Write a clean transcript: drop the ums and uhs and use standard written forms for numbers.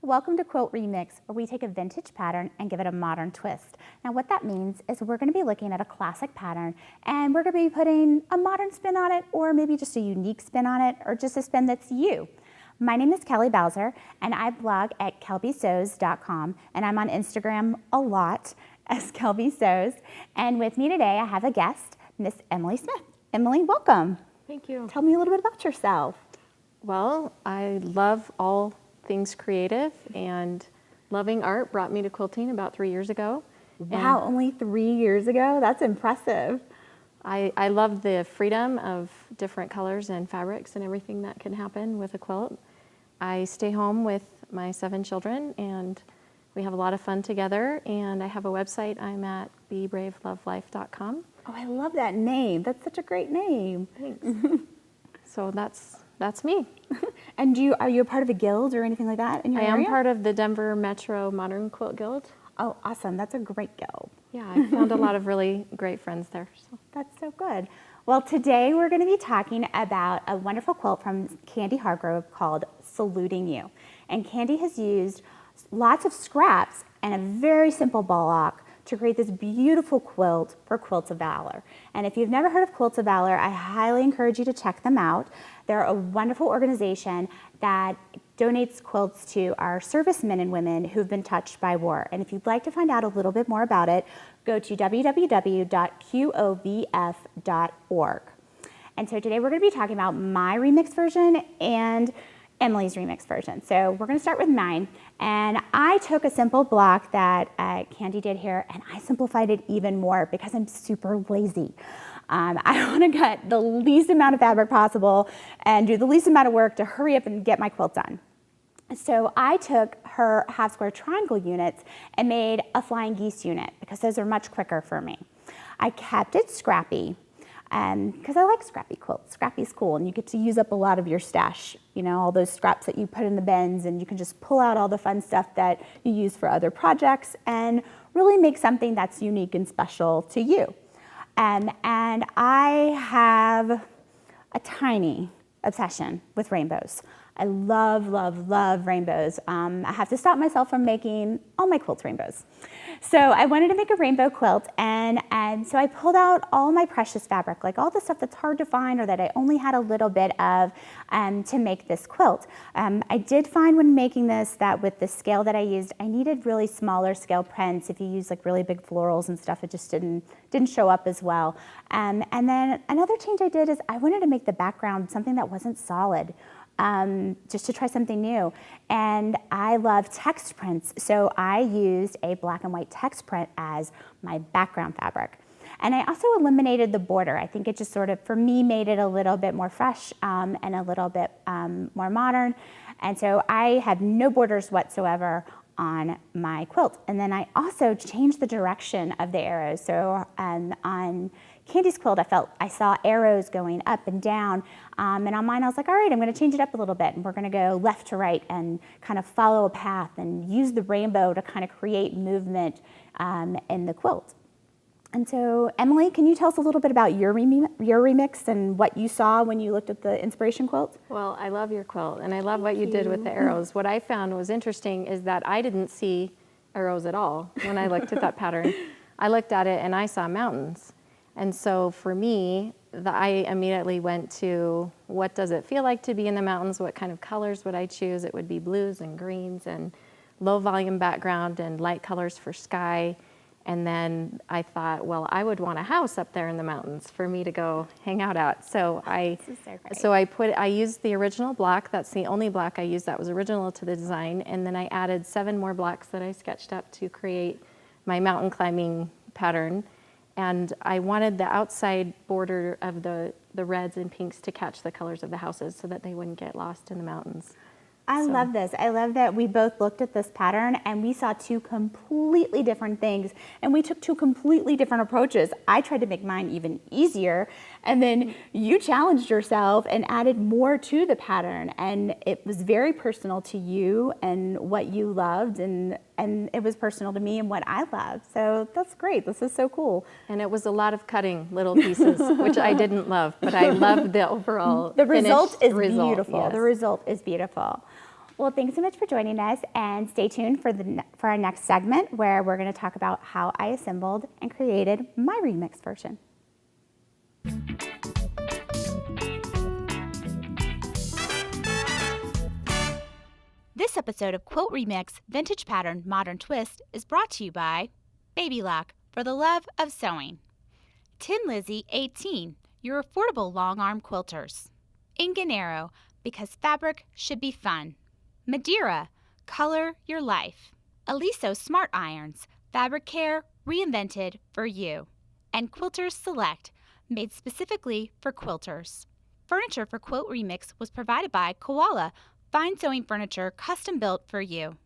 Welcome to Quilt Remix, where we take a vintage pattern and give it a modern twist. Now what that means is we're going to be looking at a classic pattern and we're going to be putting a modern spin on it, or maybe just a unique spin on it, or just a spin that's you. My name is Kelly Bowser and I blog at kelbysews.com, and I'm on Instagram a lot as Kelby Sews. And with me today I have a guest, Miss Emily Smith. Emily, welcome. Thank you. Tell me a little bit about yourself. Well, I love all things creative, and loving art brought me to quilting about 3 years ago. Wow, only 3 years ago? That's impressive. I love the freedom of different colors and fabrics and everything that can happen with a quilt. I stay home with my 7 children and we have a lot of fun together, and I have a website. I'm at bebravelovelife.com. Oh, I love that name. That's such a great name. Thanks. So that's me. And are you a part of a guild or anything like that in your area? I am part of the Denver Metro Modern Quilt Guild. Oh, awesome. That's a great guild. Yeah, I found a lot of really great friends there. So. That's so good. Well, today we're going to be talking about a wonderful quilt from Candy Hargrove called Saluting You. And Candy has used lots of scraps and a very simple block to create this beautiful quilt for Quilts of Valor. And if you've never heard of Quilts of Valor, I highly encourage you to check them out. They're a wonderful organization that donates quilts to our servicemen and women who've been touched by war. And if you'd like to find out a little bit more about it, go to www.qovf.org. And so today we're going to be talking about my remix version and Emily's remix version. So we're going to start with mine. And I took a simple block that Candy did here, and I simplified it even more because I'm super lazy. I want to get the least amount of fabric possible and do the least amount of work to hurry up and get my quilt done. So I took her half square triangle units and made a flying geese unit because those are much quicker for me. I kept it scrappy because I like scrappy quilts. Scrappy's cool, and you get to use up a lot of your stash, you know, all those scraps that you put in the bins, and you can just pull out all the fun stuff that you use for other projects and really make something that's unique and special to you. And I have a tiny obsession with rainbows. I love, love, love rainbows. I have to stop myself from making all my quilts rainbows. So I wanted to make a rainbow quilt, and so I pulled out all my precious fabric, like all the stuff that's hard to find or that I only had a little bit of to make this quilt. I did find when making this that with the scale that I used, I needed really smaller scale prints. If you use like really big florals and stuff, it just didn't show up as well. And then another change I did is I wanted to make the background something that wasn't solid. Just to try something new. And I love text prints, so I used a black and white text print as my background fabric. And I also eliminated the border. I think it just sort of, for me, made it a little bit more fresh and a little bit more modern. And so I have no borders whatsoever on my quilt. And then I also changed the direction of the arrows. So on Candy's quilt, I saw arrows going up and down, and on mine I was like, all right, I'm going to change it up a little bit, and we're going to go left to right and kind of follow a path and use the rainbow to kind of create movement in the quilt. And so, Emily, can you tell us a little bit about your remix and what you saw when you looked at the inspiration quilt? Well, I love your quilt, and I love what you did with the arrows. What I found was interesting is that I didn't see arrows at all when I looked at that pattern. I looked at it and I saw mountains. And so for me, I immediately went to what does it feel like to be in the mountains? What kind of colors would I choose? It would be blues and greens and low volume background and light colors for sky. And then I thought, well, I would want a house up there in the mountains for me to go hang out at. So I used the original block. That's the only block I used that was original to the design. And then I added 7 more blocks that I sketched up to create my mountain climbing pattern. And I wanted the outside border of the reds and pinks to catch the colors of the houses so that they wouldn't get lost in the mountains. I love this. I love that we both looked at this pattern and we saw 2 completely different things, and we took 2 completely different approaches. I tried to make mine even easier, and then you challenged yourself and added more to the pattern, and it was very personal to you and what you loved, and it was personal to me and what I loved. So that's great. This is so cool. And it was a lot of cutting little pieces, which I didn't love, but I loved the overall The result is beautiful. Yes. The result is beautiful. Well, thanks so much for joining us, and stay tuned for our next segment where we're going to talk about how I assembled and created my remix version. This episode of Quilt Remix Vintage Pattern Modern Twist is brought to you by Baby Lock, for the love of sewing. Tin Lizzie 18, your affordable long arm quilters. Inganero, because fabric should be fun. Madeira, color your life. Aliso Smart Irons, fabric care reinvented for you. And Quilters Select, made specifically for quilters. Furniture for Quilt Remix was provided by Koala, fine sewing furniture custom built for you.